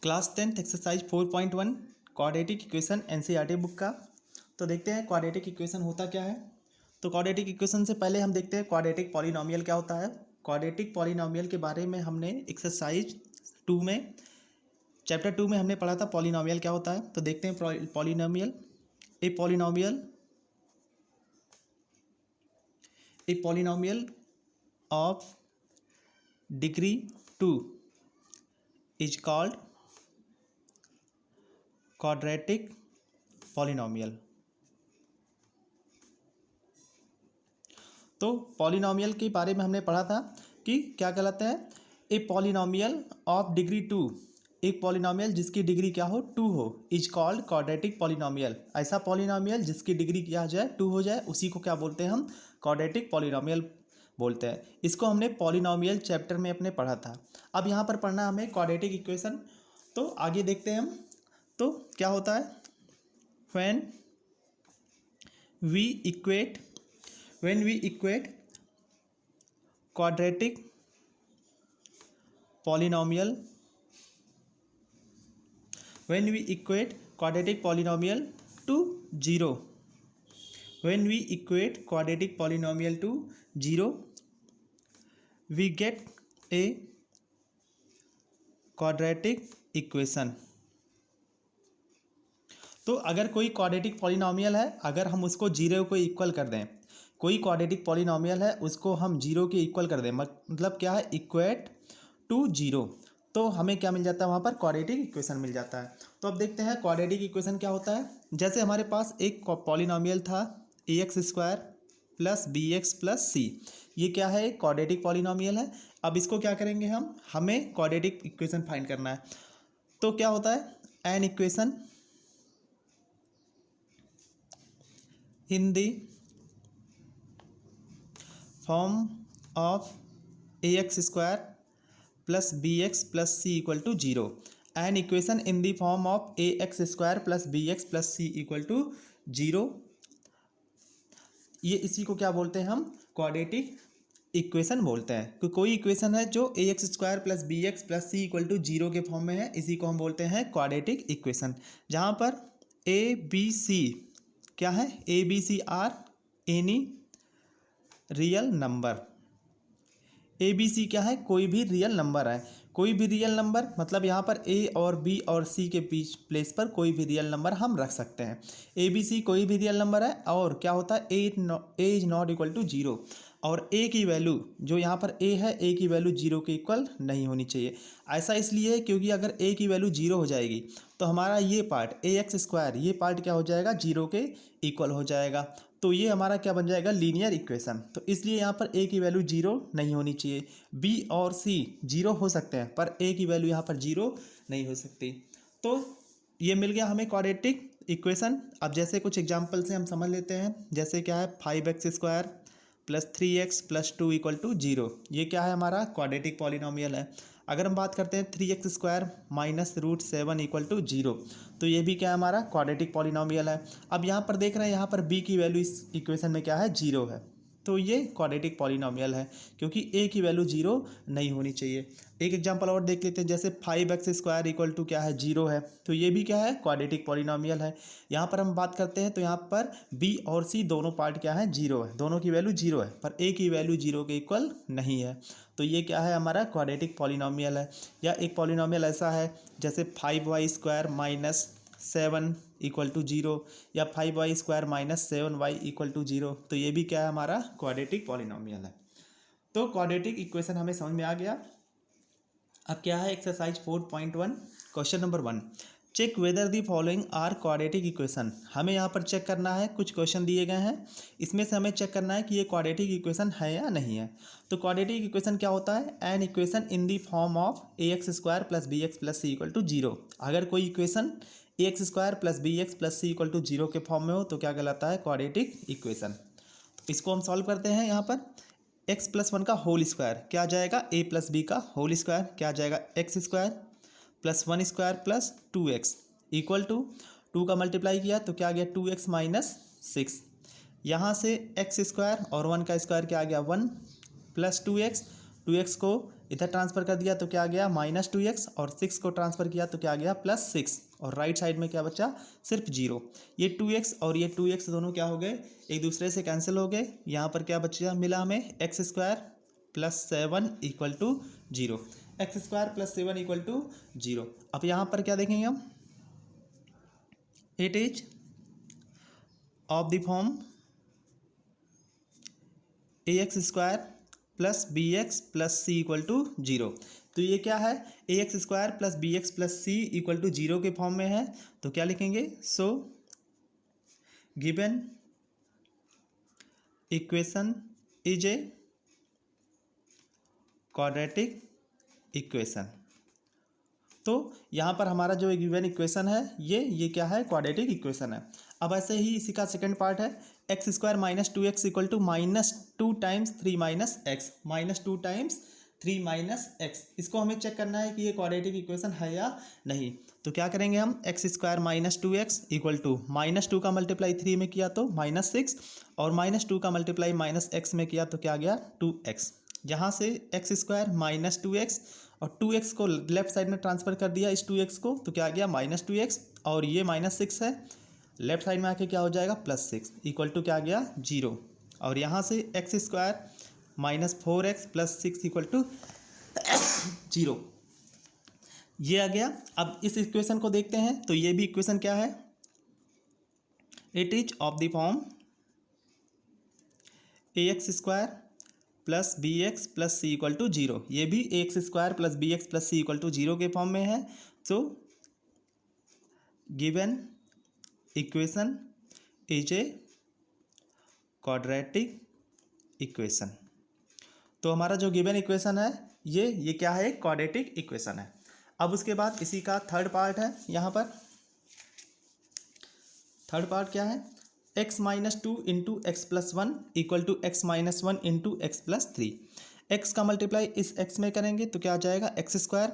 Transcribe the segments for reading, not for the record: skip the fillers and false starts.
Class 10th exercise 4.1 quadratic equation NCERT book का। तो देखते हैं क्वाड्रेटिक इक्वेशन होता क्या है। तो क्वाड्रेटिक इक्वेशन से पहले हम देखते हैं क्वाड्रेटिक पॉलिनोमियल क्या होता है। क्वाड्रेटिक पॉलिनोमियल के बारे में हमने एक्सरसाइज 2 में चैप्टर 2 में हमने पढ़ा था पॉलिनोमियल क्या होता है। तो देखते हैं polynomial a polynomial of degree 2 is called quadratic polynomial. तो पॉलिनोमियल के बारे में हमने पढ़ा था कि क्या कहलाता है, ए पॉलिनोमियल ऑफ डिग्री 2, एक पॉलिनोमियल जिसकी डिग्री क्या हो 2 हो, इज कॉल्ड क्वाड्रेटिक पॉलिनोमियल। ऐसा पॉलिनोमियल जिसकी डिग्री क्या हो जाए 2 हो जाए उसी को क्या बोलते हैं हम, क्वाड्रेटिक पॉलिनोमियल बोलते हैं। इसको हमने पॉलिनोमियल चैप्टर में अपने पढ़ा था। अब यहाँ पर पढ़ना हमें क्वाड्रेटिक इक्वेशन। तो आगे देखते हैं हम। तो क्या होता है, when we equate quadratic polynomial to zero, we get a quadratic equation। तो अगर कोई क्वाड्रेटिक पॉलिनोमियल है, अगर हम उसको जीरो को इक्वल कर दें, कोई क्वाड्रेटिक पॉलिनोमियल है उसको हम जीरो के इक्वल कर दें, मतलब क्या है, इक्वेट टू जीरो, तो हमें क्या मिल जाता है, वहाँ पर क्वाड्रेटिक इक्वेशन मिल जाता है। तो अब देखते हैं क्वाड्रेटिक इक्वेशन क्या होता है। जैसे हमारे पास एक पॉलिनोमियल था ax² plus bx plus c, ये क्या है, एक क्वाड्रेटिक पॉलिनोमियल है। अब इसको क्या करेंगे हम, हमें क्वाड्रेटिक इक्वेशन फाइंड करना है। तो क्या होता है, an equation in the form of ax square plus bx plus c equal to 0, an equation in the form of ax square plus bx plus c equal to 0, ये इसी को क्या बोलते हैं हम, क्वाड्रेटिक इक्वेशन बोलते हैं। तो कोई इक्वेशन है जो ax² plus bx plus c equal to 0 के फॉर्म में है, इसी को हम बोलते हैं क्वाड्रेटिक इक्वेशन। जहाँ पर a b c क्या है, a b c are any real number. A b c क्या है, कोई भी रियल नंबर है। कोई भी रियल नंबर मतलब यहाँ पर ए और बी और सी के बीच प्लेस पर कोई भी रियल नंबर हम रख सकते हैं। ए बी सी कोई भी रियल नंबर है, और क्या होता है, a is not equal to zero, और ए की वैल्यू जो यहाँ पर ए है, ए की वैल्यू जीरो के इक्वल नहीं होनी चाहिए। ऐसा इसलिए है क्योंकि अगर ए की वैल्यू जीरो हो जाएगी तो हमारा ये पार्ट ax², ये पार्ट क्या हो जाएगा, जीरो के इक्वल हो जाएगा। तो ये हमारा क्या बन जाएगा, लीनियर इक्वेशन। तो इसलिए यहाँ पर ए की वैल्यू जीरो नहीं होनी चाहिए। बी और सी जीरो हो सकते हैं पर ए की वैल्यू यहाँ पर जीरो नहीं हो सकती। तो ये मिल गया हमें क्वाड्रेटिक इक्वेशन। अब जैसे कुछ एग्जांपल से हम समझ लेते हैं। जैसे क्या है, 5x² plus 3x plus 2 equal to 0, ये क्या है, हमारा क्वाड्रेटिक पॉलिनोमियल है। अगर हम बात करते हैं 3x² minus root 7 equal to 0, तो ये भी क्या है, हमारा क्वाड्रेटिक पॉलिनोमियल है। अब यहाँ पर देख रहे हैं, यहाँ पर b की वैल्यू इस इक्वेशन में क्या है, 0 है, तो ये क्वाड्रेटिक पॉलिनोमियल है क्योंकि a की वैल्यू 0 नहीं होनी चाहिए। एक एग्जांपल और देख लेते हैं। जैसे 5x² इक्वल टू क्या है, 0 है, तो ये भी क्या है, क्वाड्रेटिक पॉलिनोमियल है। यहाँ पर हम बात करते हैं तो यहाँ पर b और c दोनों पार्ट क्या है, 0 है, दोनों की वैल्यू 0 है, पर a की वैल्यू 0 के इक्वल नहीं है। तो ये क्या है, हमारा क्वाड्रेटिक पॉलिनोमियल है। या एक पॉलिनोमियल ऐसा है जैसे 5y² माइनस 7 इक्वल टू 0, या 5y² minus 7y equal to 0, तो ये भी क्या है, हमारा क्वाड्रेटिक पॉलिनोमियल है। तो क्वाड्रेटिक इक्वेशन हमें समझ में आ गया। अब क्या है, exercise 4.1 question number 1, check whether the following are quadratic equation. हमें यहाँ पर चेक करना है, कुछ क्वेश्चन दिए गए हैं, इसमें से हमें चेक करना है कि ये क्वाड्रेटिक इक्वेशन है या नहीं है। तो क्वाड्रेटिक इक्वेशन क्या होता है, an equation in the form of ax² plus bx plus c equal to 0। अगर कोई equation ax² plus bx plus c equal to 0 के फॉर्म में हो तो क्या कहलाता है, क्वाड्रेटिक इक्वेशन। इसको हम सॉल्व करते हैं। यहाँ पर x+1 का होल स्क्वायर क्या आ जाएगा, a प्लस बी का होल स्क्वायर क्या आ जाएगा, x² plus 1² plus 2x equal to 2 का मल्टीप्लाई किया तो क्या आ गया, 2x माइनस 6। यहाँ से x² और 1 का स्क्वायर क्या आ गया, 1 प्लस 2x, 2x को इधर ट्रांसफ़र कर दिया तो क्या आ गया -2x, और 6 को ट्रांसफ़र किया तो क्या आ गया +6, और राइट साइड में क्या बचा सिर्फ 0। ये 2x और ये 2x दोनों क्या हो गए एक दूसरे से कैंसिल हो गए। यहाँ पर क्या बचा मिला हमें x² + 7 = 0, x² + 7 = 0। अब यहाँ पर क्या देखेंगे हम, it is of the form ax² + bx + c = 0। तो ये क्या है, ax² + bx + c = 0 के फॉर्म में है। तो क्या लिखेंगे, सो given equation is a quadratic equation. तो यहाँ पर हमारा जो गिवन इक्वेशन है ये क्या है, क्वाड्रेटिक इक्वेशन है। अब ऐसे ही इसी का सेकंड पार्ट है, x² - 2x = -2 × 3 - x, -2 × 3 - x। इसको हमें चेक करना है कि ये क्वाड्रेटिक इक्वेशन है या नहीं। तो क्या करेंगे हम, x² - 2x = -2 का मल्टीप्लाई 3 में किया तो -6, और -2 का मल्टीप्लाई -x में किया तो क्या आ गया 2x। यहाँ से x² - 2x और 2x को लेफ्ट साइड में ट्रांसफ़र कर दिया इस 2x को, तो क्या आ गया -2x, और ये -6 है, लेफ्ट साइड में आके क्या हो जाएगा +6 = क्या आ गया 0। और यहाँ से x² - 4x + 6 = 0, ये आ गया। अब इस इक्वेशन को देखते हैं, तो ये भी इक्वेशन क्या है, it is of the form ax² + bx + c = 0। ये भी ax² + bx + c = 0 के फॉर्म में है। सो given equation is a quadratic equation. तो हमारा जो गिवन इक्वेशन है ये क्या है, क्वाड्रेटिक इक्वेशन है। अब उसके बाद इसी का थर्ड पार्ट है, यहाँ पर थर्ड पार्ट क्या है, x - 2 × x + 1 = x - 1 × x + 3। x का मल्टीप्लाई इस x में करेंगे तो क्या आ जाएगा x²,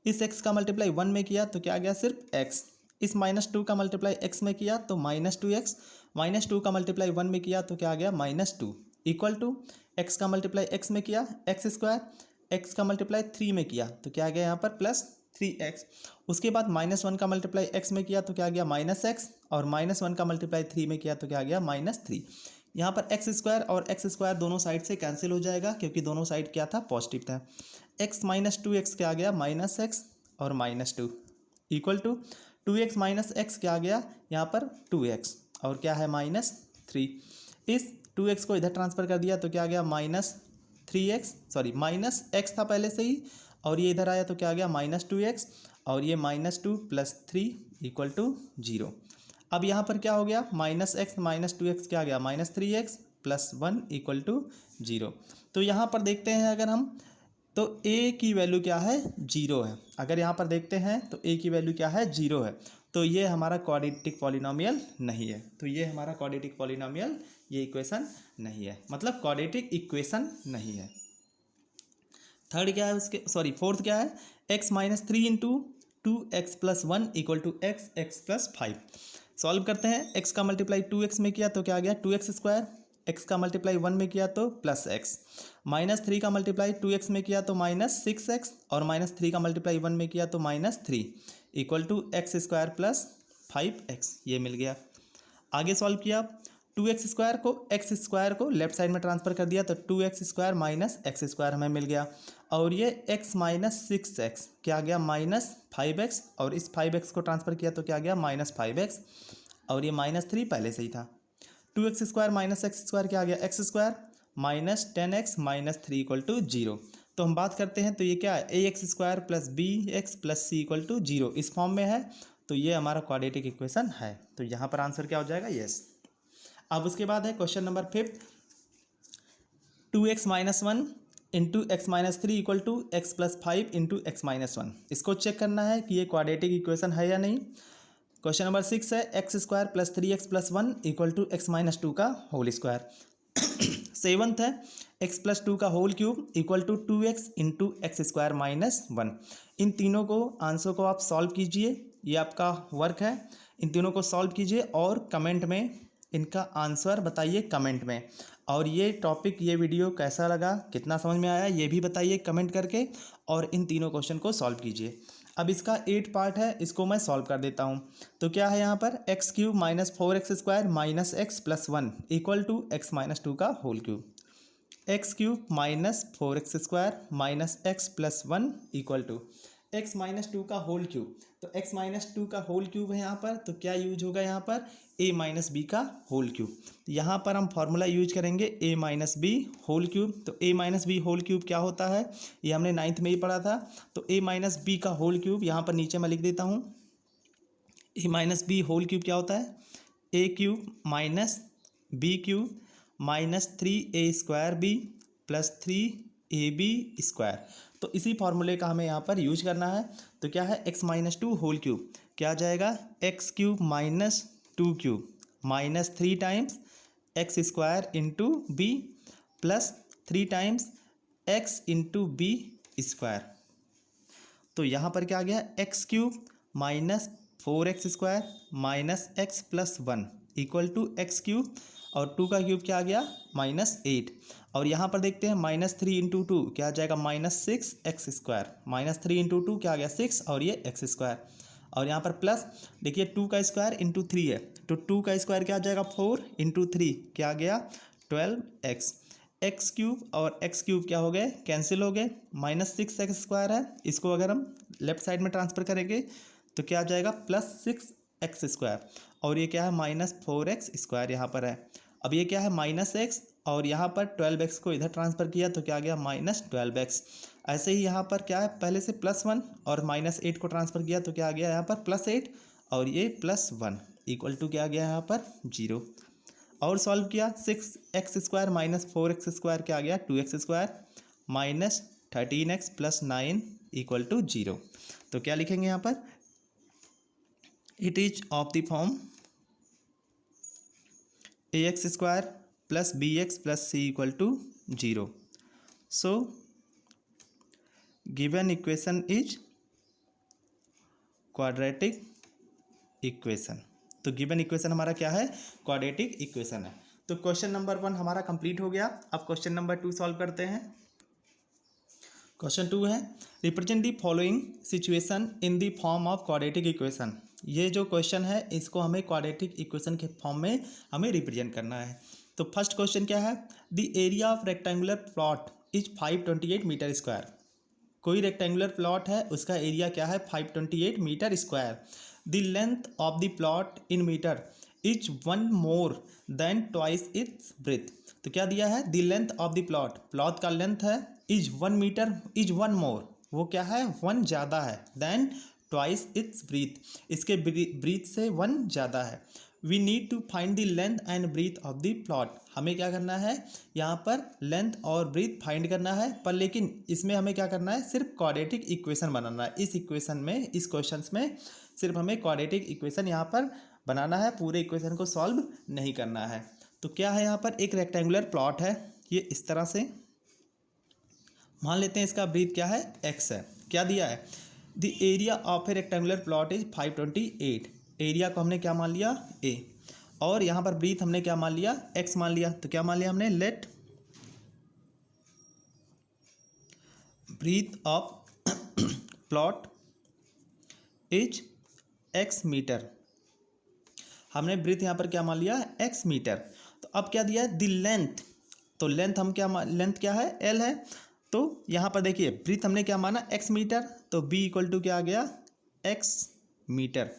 इस x का मल्टीप्लाई 1 में किया तो क्या आ गया सिर्फ x, इस -2 का मल्टीप्लाई x में किया तो -2x, -2 का मल्टीप्लाई 1 में किया तो क्या आ गया -2 = x का मल्टीप्लाई x में किया x², x का मल्टीप्लाई 3 में किया तो क्या आ गया यहाँ पर +3x। उसके बाद -1 का मल्टीप्लाई x में किया तो क्या आ गया -x, और -1 का मल्टीप्लाई 3 में किया तो क्या आ गया -3। यहाँ पर x² और x² दोनों साइड से कैंसिल हो जाएगा, क्योंकि दोनों साइड क्या था पॉजिटिव था। x - 2x क्या आ गया -x और -2 = 2x - x क्या आ गया यहाँ पर 2x, और क्या है -3। इस 2x को इधर ट्रांसफ़र कर दिया तो क्या आ गया -3x, सॉरी -x था पहले से ही, और ये इधर आया तो क्या आ गया -2x, और ये -2 + 3 = 0। अब यहाँ पर क्या हो गया, -x - 2x क्या आ गया -3x + 1 = 0। तो यहाँ पर देखते हैं अगर हम, तो a की वैल्यू क्या है 0 है। अगर यहाँ पर देखते हैं तो a की वैल्यू क्या है 0 है, तो ये हमारा क्वाड्रेटिक पॉलिनोमियल नहीं है। तो ये हमारा क्वाड्रेटिक पॉलिनोमियल, ये इक्वेशन नहीं है, मतलब क्वाड्रेटिक इक्वेशन नहीं है। थर्ड क्या है उसके, सॉरी फोर्थ क्या है, x - 3 × 2x + 1 = x + 5। सॉल्व करते हैं, x का मल्टीप्लाई 2x में किया तो क्या आ गया 2x², x का मल्टीप्लाई 1 में किया तो +x, -3 का मल्टीप्लाई 2x में किया तो -6x, और -3 का मल्टीप्लाई 1 में किया तो -3 = x² + 5x, ये मिल गया। आगे सॉल्व किया, 2x² को लेफ्ट साइड में ट्रांसफ़र कर दिया तो 2x² - x² हमें मिल गया, और ये x - 6x क्या आ गया -5x, और इस 5x को ट्रांसफ़र किया तो क्या आ गया -5x, और ये -3 पहले से ही था। 2x² - x² क्या आ गया x² -10x - 3 = 0। तो हम बात करते हैं, तो ये क्या है ax² + bx + c = 0 इस फॉर्म में है। तो ये हमारा क्वाड्रेटिक इक्वेशन है। तो यहाँ पर आंसर क्या हो जाएगा, यस। अब उसके बाद है question number 5, 2x - 1 × x - 3 = x + 5 × x - 1। इसको चेक करना है कि ये क्वाड्रेटिक इक्वेशन है या नहीं। क्वेश्चन नंबर 6 है, x² + 3x + 1 = x - 2 का होल स्क्वायर। सेवंथ है, x + 2 का होल क्यूब = 2x × x² - 1। इन तीनों को आंसर को आप सॉल्व कीजिए, ये आपका वर्क है। इन तीनों को सॉल्व कीजिए और कमेंट में इनका आंसर बताइए कमेंट में। और ये टॉपिक, ये वीडियो कैसा लगा, कितना समझ में आया, ये भी बताइए कमेंट करके। और इन तीनों क्वेश्चन को सॉल्व कीजिए। अब इसका 8 पार्ट है, इसको मैं सॉल्व कर देता हूँ। तो क्या है यहाँ पर, x cube minus 4x² minus x plus 1 equal to x minus 2 का whole cube. X cube minus 4x² minus x plus 1 equal to x minus 2 का होल क्यूब। तो एक्स माइनस 2 का होल क्यूब है यहाँ पर, तो क्या यूज होगा यहाँ पर, a माइनस बी का होल क्यूब। यहाँ पर हम फॉर्मूला यूज करेंगे a minus b whole cube. तो a minus b whole cube क्या होता है, ये हमने 9th में ही पढ़ा था। तो a माइनस बी का होल क्यूब यहाँ पर नीचे मैं लिख देता हूँ। a minus b whole cube क्या होता है, a cube minus b cube minus 3a² plus 3ab²। तो इसी फॉर्मूले का हमें यहाँ पर यूज करना है। तो क्या है, x माइनस 2 होल क्यूब क्या आ जाएगा, x cube minus 2 cube minus 3 times x² into b plus 3 times x into b²। तो यहाँ पर क्या आ गया, x cube minus 4x² minus x plus 1 equal to x cube और 2 का क्यूब क्या आ गया, -8। और यहाँ पर देखते हैं -3 इंटू 2 क्या आ जाएगा, -6x²। -3 इंटू 2 क्या आ गया, 6 और ये x²। और यहाँ पर प्लस देखिए 2 का स्क्वायर इंटू 3 है, तो 2 का स्क्वायर क्या आ जाएगा, 4 इंटू 3 क्या आ गया, 12x। एक्स क्यूब और एक्स क्यूब क्या हो गए, कैंसिल हो गए। -6x² है, इसको अगर हम लेफ्ट साइड में ट्रांसफ़र करेंगे तो क्या आ जाएगा, +6x²। और ये क्या है, -4x² यहाँ पर है। अब ये क्या है, -x और यहाँ पर 12x को इधर ट्रांसफ़र किया तो क्या आ गया, -12x। ऐसे ही यहाँ पर क्या है, पहले से +1 और -8 को ट्रांसफ़र किया तो क्या आ गया यहाँ पर, +8 और ये +1 इक्वल टू क्या आ गया यहाँ पर, 0। और सॉल्व किया, 6x² माइनस 4x² क्या आ गया, 2x² minus 13x plus 9 equal to 0। तो क्या लिखेंगे यहाँ पर, it is of the form ax² plus bx plus c equal to 0। So given equation is quadratic equation. तो गिवन इक्वेशन हमारा क्या है, क्वाड्रेटिक इक्वेशन है। तो क्वेश्चन नंबर 1 हमारा कंप्लीट हो गया। अब क्वेश्चन नंबर 2 सॉल्व करते हैं। क्वेश्चन 2 है, represent the following situation in the form of quadratic equation. ये जो क्वेश्चन है इसको हमें क्वाड्रेटिक इक्वेशन के फॉर्म में हमें रिप्रेजेंट करना है। तो फर्स्ट क्वेश्चन क्या है, the area of rectangular plot is 528 metre square. कोई रेक्टेंगुलर प्लॉट है, उसका एरिया क्या है, 528 metre square. The length of the plot in metre is 1 more than twice its breadth. तो क्या दिया है, the length of the plot, plot का लेंथ है इज 1 मीटर, इज 1 मोर, वो क्या है, 1 ज़्यादा है, देन ट्वाइस इट्स ब्रीथ, इसके ब्रीथ से 1 ज़्यादा है। We need to find the length and breadth of the plot. हमें क्या करना है, यहाँ पर लेंथ और ब्रीथ फाइंड करना है, पर लेकिन इसमें हमें क्या करना है, सिर्फ क्वाड्रेटिक इक्वेशन बनाना है। इस इक्वेशन में, इस क्वेश्चन में सिर्फ हमें क्वाड्रेटिक इक्वेशन यहाँ पर बनाना है, पूरे इक्वेशन को सॉल्व नहीं करना है। तो क्या है यहाँ पर, एक रेक्टेंगुलर प्लॉट है, ये इस तरह से मान लेते हैं, इसका ब्रीथ क्या है, x है। क्या दिया है, the area of A rectangular plot is 528। Area को हमने क्या मान लिया, a, और यहाँ पर ब्रीथ हमने क्या मान लिया, x मान लिया। तो क्या मान लिया हमने, let breadth of plot is x metre. हमने ब्रीथ यहाँ पर क्या मान लिया, x मीटर। तो अब क्या दिया है, द लेंथ, तो लेंथ हम क्या, लेंथ क्या है, l है। तो यहाँ पर देखिए ब्रीथ हमने क्या माना, x मीटर, तो b इक्वल टू क्या आ गया, x मीटर,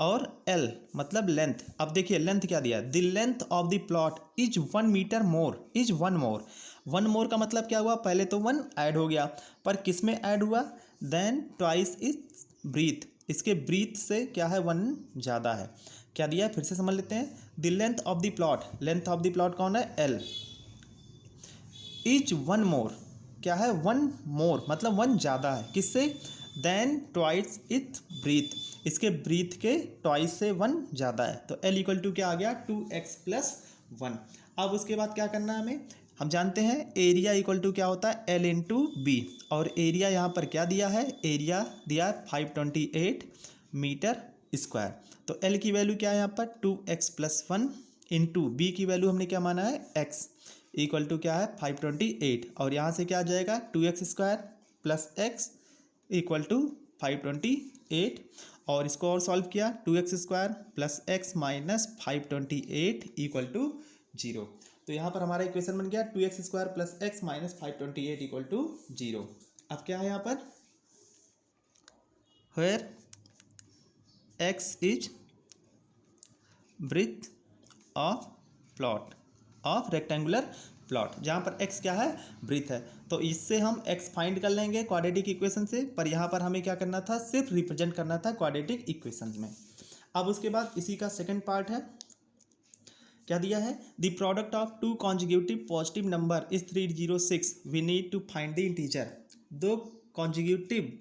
और l मतलब लेंथ। अब देखिए लेंथ क्या दिया, the length of the plot is 1 metre more, is 1 more. 1 more का मतलब क्या हुआ, पहले तो 1 ऐड हो गया, पर किस में ऐड हुआ, देन ट्वाइस इज ब्रीथ, इसके ब्रीथ से क्या है, 1 ज़्यादा है। क्या दिया है, फिर से समझ लेते हैं, the length of the plot, length of the plot कौन है, l, इज 1 मोर, क्या है, 1 मोर मतलब 1 ज़्यादा है, किससे, देन ट्वाइस इट्स ब्रीथ, इसके ब्रीथ के ट्वाइस से 1 ज़्यादा है। तो l इक्वल टू क्या आ गया, 2x प्लस 1। अब उसके बाद क्या करना है हमें, हम जानते हैं एरिया इक्वल टू क्या होता है, l इंटू बी, और एरिया यहाँ पर क्या दिया है, एरिया दिया है 528 मीटर स्क्वायर। तो l की वैल्यू क्या है यहाँ पर, 2x प्लस 1 इंटू बी की वैल्यू हमने क्या माना है एक्स इक्वल टू क्या है 528 और यहाँ से क्या आ जाएगा 2x² plus x equal to 528 और इसको और सॉल्व किया 2x² plus x minus 528 equal to 0। तो यहाँ पर हमारा इक्वेशन बन गया 2x² plus x minus 528 equal to 0। अब क्या है यहाँ पर where x is breadth of plot of rectangular plot, जहाँ पर x क्या है ब्रीथ है। तो इससे हम x फाइंड कर लेंगे क्वाड्रेटिक इक्वेशन से, पर यहाँ पर हमें क्या करना था सिर्फ रिप्रेजेंट करना था क्वाड्रेटिक इक्वेशन में। अब उसके बाद इसी का सेकंड पार्ट है, क्या दिया है the product of two consecutive positive number is 306 we need to find the integer. दो कॉन्जिक्यूटिव,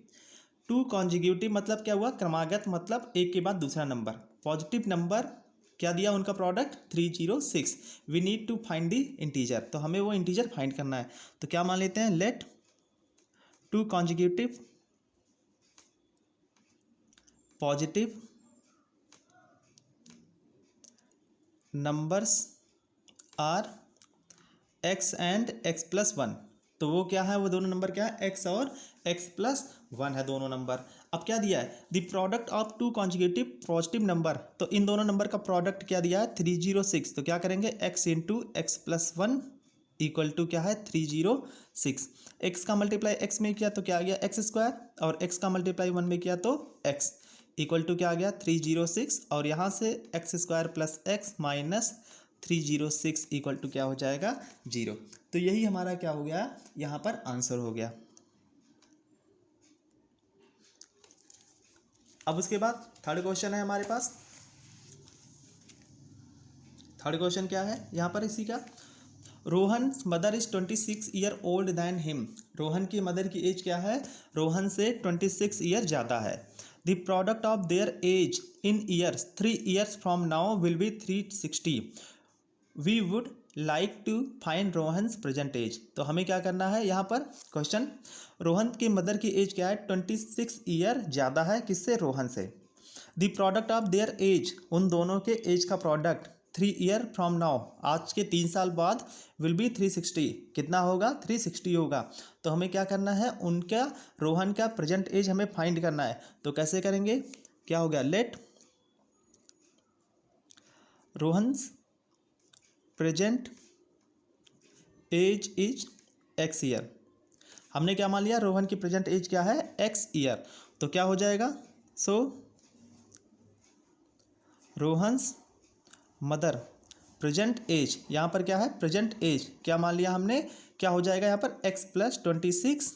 टू कॉन्जिक्यूटिव मतलब क्या हुआ क्रमागत, मतलब एक के बाद दूसरा नंबर, पॉजिटिव नंबर क्या दिया उनका product 306 we need to find the integer. तो हमें वो इंटीजर फाइंड करना है। तो क्या मान लेते हैं let two consecutive positive numbers are x and x+1। तो वो क्या है वो दोनों नंबर क्या है x और x+1 है दोनों नंबर। अब क्या दिया है the product of two consecutive positive number, तो इन दोनों नंबर का प्रोडक्ट क्या दिया है 306। तो क्या करेंगे x into x+1 equal to क्या है 306। x का मल्टीप्लाई x में किया तो क्या आ गया x² और x का मल्टीप्लाई 1 में किया तो x इक्वल टू क्या आ गया 306 और यहाँ से x² plus x minus 306 equal to क्या हो जाएगा 0। तो यही हमारा क्या हो गया यहाँ पर आंसर हो गया। अब उसके बाद थर्ड क्वेश्चन है हमारे पास। थर्ड क्वेश्चन क्या है यहाँ पर इसी का, Rohan mother is 26 year old than him. Rohan की मदर की एज क्या है रोहन से 26 ईयर ज़्यादा है। The product of their age in years 3 years from now will be 360। We would like to find Rohan's present age. तो हमें क्या करना है यहाँ पर क्वेश्चन, रोहन की मदर की एज क्या है 26 ईयर ज़्यादा है किससे रोहन से। The product of their age उन दोनों के एज का प्रोडक्ट 3 ईयर फ्रॉम नाउ आज के 3 साल बाद विल बी 360। कितना होगा 360 होगा। तो हमें क्या करना है उनका रोहन का प्रेजेंट एज हमें फाइंड करना है। तो कैसे करेंगे, क्या हो गया let Rohan's present age is x year. हमने क्या मान लिया रोहन की प्रेजेंट एज क्या है x ईयर। तो क्या हो जाएगा सो रोहन्स मदर प्रेजेंट एज, यहाँ पर क्या है प्रेजेंट एज क्या मान लिया हमने, क्या हो जाएगा यहाँ पर x+26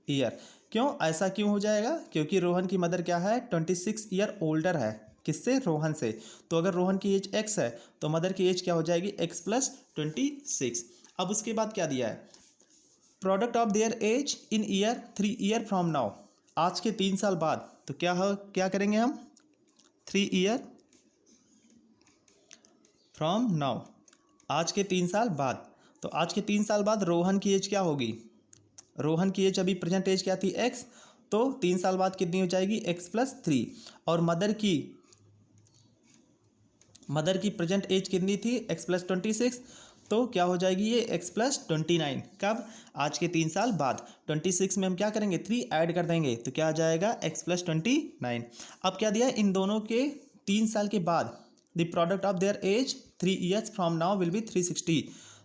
ईयर। क्यों ऐसा क्यों हो जाएगा, क्योंकि रोहन की मदर क्या है 26 ईयर ओल्डर है किससे रोहन से। तो अगर रोहन की एज x है तो मदर की एज क्या हो जाएगी x+26। अब उसके बाद क्या दिया है product of their age in year 3 year from now आज के 3 साल बाद। तो क्या करेंगे हम 3 ईयर फ्रॉम नाउ आज के 3 साल बाद। तो आज के 3 साल बाद रोहन की एज क्या होगी, रोहन की एज अभी प्रेजेंट एज क्या थी x, तो 3 साल बाद कितनी हो जाएगी x+3 और मदर की प्रेजेंट एज कितनी थी x+26। तो क्या हो जाएगी ये x+29 कब आज के 3 साल बाद। 26 में हम क्या करेंगे 3 ऐड कर देंगे तो क्या आ जाएगा x+29। अब क्या दिया इन दोनों के 3 साल के बाद the product of their age 3 years from now will be 360।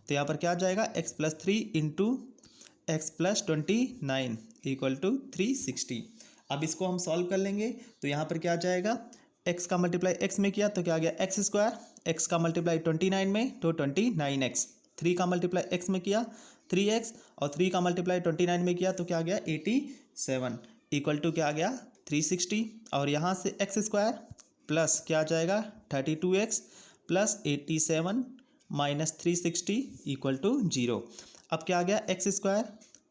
तो यहाँ पर क्या आ जाएगा x+3 into x+29 equal to 360। अब इसको हम सॉल्व कर लेंगे तो यहाँ पर क्या आ जाएगा x का मल्टीप्लाई x में किया तो क्या आ गया x², x का मल्टीप्लाई 29 में तो 29x, 3 का मल्टीप्लाई x में किया 3x और 3 का मल्टीप्लाई 29 में किया तो क्या आ गया 87 इक्वल टू क्या आ गया 360 और यहाँ से x² प्लस क्या आ जाएगा 32x plus 87 minus 360 equal to 0। अब क्या आ गया x²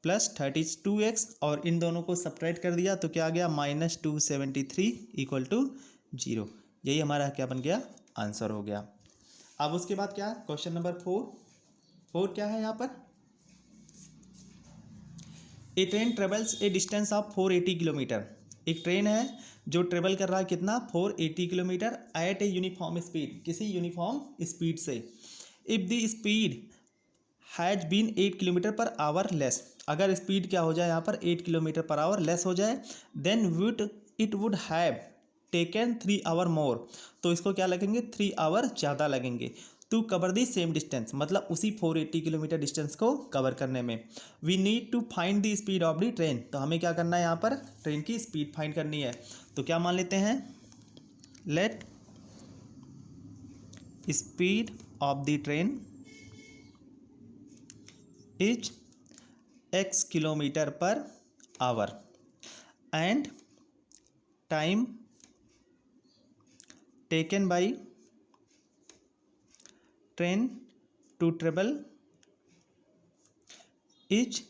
प्लस 32x और इन दोनों को सब्ट्रैक्ट कर दिया तो क्या आ गया -273 इक्वल टू 0। यही हमारा क्या बन गया आंसर हो गया। अब उसके बाद क्या क्वेश्चन नंबर 4 क्या है यहाँ पर, a train travels a distance of 480 kilometre. एक ट्रेन है जो ट्रेवल कर रहा है कितना 480 kilometre at a uniform speed, किसी यूनिफॉर्म स्पीड से। If the speed has been 8 kilometre per hour less, अगर स्पीड क्या हो जाए यहाँ पर 8 किलोमीटर पर आवर लेस हो जाए, then it would have taken 3 hour more, तो इसको क्या लगेंगे 3 आवर ज़्यादा लगेंगे to cover the same distance, मतलब उसी 480 किलोमीटर डिस्टेंस को कवर करने में। We need to find the speed of the train, तो हमें क्या करना है यहाँ पर ट्रेन की स्पीड फाइंड करनी है। तो क्या मान लेते हैं, let speed of the train is x kilometre per hour and time taken by train to travel is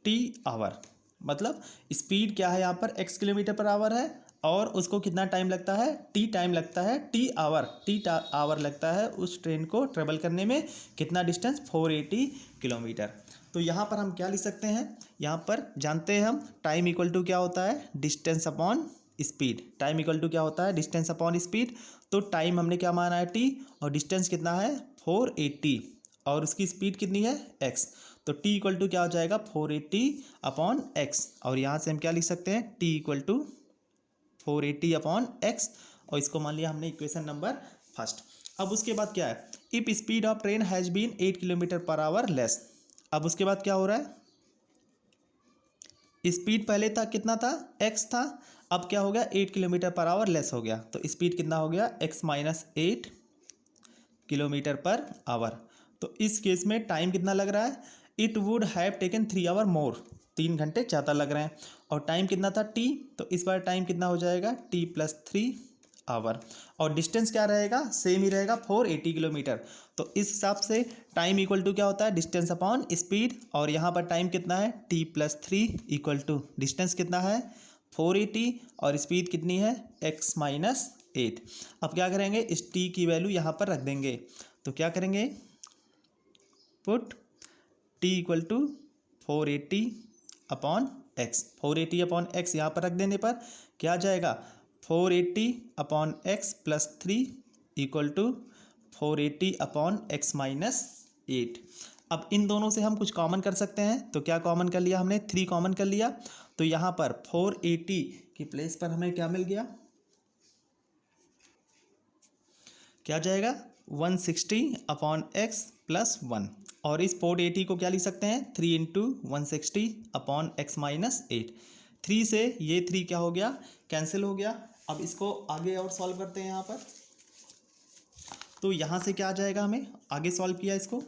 t hour, मतलब स्पीड क्या है यहाँ पर x किलोमीटर पर आवर है और उसको कितना टाइम लगता है t टाइम लगता है, t आवर लगता है उस ट्रेन को ट्रेवल करने में, कितना डिस्टेंस 480 किलोमीटर। तो यहाँ पर हम क्या लिख सकते हैं, यहाँ पर जानते हैं हम टाइम इक्वल टू क्या होता है distance upon speed, time equal to क्या होता है डिस्टेंस अपॉन स्पीड। तो टाइम हमने क्या माना है t और डिस्टेंस कितना है 480 और उसकी स्पीड कितनी है x, तो t इक्वल टू क्या हो जाएगा 480 अपॉन x, और यहाँ से हम क्या लिख सकते हैं t equal to 480 upon x, और इसको मान लिया हमने इक्वेशन नंबर फर्स्ट। अब उसके बाद क्या है, if speed of train has been 8 kilometre per hour less, अब उसके बाद क्या हो रहा है, स्पीड पहले था कितना था x था, अब क्या हो गया 8 किलोमीटर पर आवर लेस हो गया, तो स्पीड कितना हो गया x minus 8 kilometre per hour. तो इस केस में टाइम कितना लग रहा है, it would have taken 3 hour more, 3 घंटे ज़्यादा लग रहे हैं, और टाइम कितना था t, तो इस बार टाइम कितना हो जाएगा t प्लस 3 आवर, और डिस्टेंस क्या रहेगा सेम ही रहेगा 480 किलोमीटर। तो इस हिसाब से टाइम इक्वल टू क्या होता है डिस्टेंस अपॉन स्पीड, और यहाँ पर टाइम कितना है t plus 3 equal to distance कितना है 480 और स्पीड कितनी है x माइनस 8। अब क्या करेंगे इस t की वैल्यू यहाँ पर रख देंगे, तो क्या करेंगे put t equal to 480 upon x, 480 upon x यहाँ पर रख देने पर क्या आ जाएगा 480 upon x plus 3 equal to 480 upon x minus 8। अब इन दोनों से हम कुछ कॉमन कर सकते हैं, तो क्या कॉमन कर लिया हमने 3 कॉमन कर लिया, तो यहाँ पर 480 की प्लेस पर हमें क्या मिल गया, क्या जाएगा 160 अपॉन x प्लस 1, और इस 480 को क्या लिख सकते हैं 3 इंटू 160 अपॉन x माइनस 8। 3 से ये 3 क्या हो गया कैंसिल हो गया। अब इसको आगे और सॉल्व करते हैं यहाँ पर, तो यहाँ से क्या आ जाएगा, हमें आगे सॉल्व किया इसको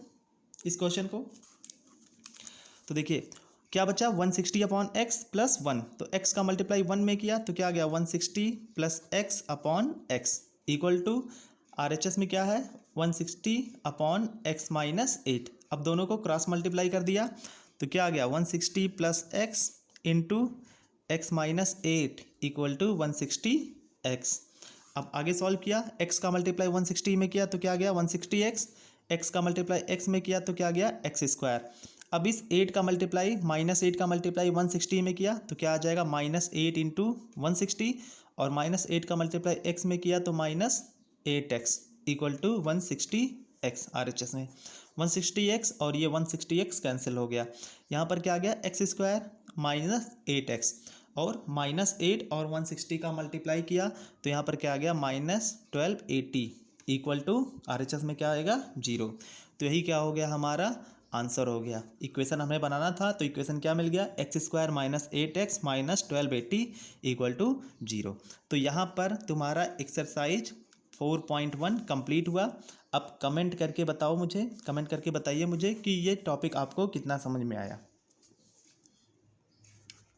इस क्वेश्चन को, तो देखिए क्या बचा 160 अपॉन एक्स प्लस 1, तो x का मल्टीप्लाई 1 में किया तो क्या आ गया 160 plus x upon x equal to RHS में क्या है 160 अपॉन एक्स माइनस 8। अब दोनों को क्रॉस मल्टीप्लाई कर दिया तो क्या आ गया 160 plus x into x minus 8 equal to 160 x. अब आगे सॉल्व किया, x का मल्टीप्लाई 160 में किया तो क्या आ गया 160 x का मल्टीप्लाई x में किया तो क्या आ गया एक्स स्क्वायर। अब इस 8 का मल्टीप्लाई माइनस 8 का मल्टीप्लाई 160 में किया तो क्या आ जाएगा माइनस 8 इंटू 160, और माइनस 8 का मल्टीप्लाई x में किया तो minus 8x equal to 160x। RHS में 160x और ये 160x कैंसिल हो गया, यहाँ पर क्या आ गया एक्स स्क्वायर माइनस 8x, और माइनस 8 और 160 का मल्टीप्लाई किया तो यहाँ पर क्या आ गया माइनस 1280 इक्वल टू RHS में क्या आएगा 0। तो यही क्या हो गया हमारा आंसर हो गया। इक्वेशन हमें बनाना था तो इक्वेशन क्या मिल गया x square minus 8x minus 1280 equal to 0। तो यहाँ पर तुम्हारा एक्सरसाइज 4.1 कंप्लीट हुआ। अब कमेंट करके बताओ मुझे, कमेंट करके बताइए मुझे कि ये टॉपिक आपको कितना समझ में आया।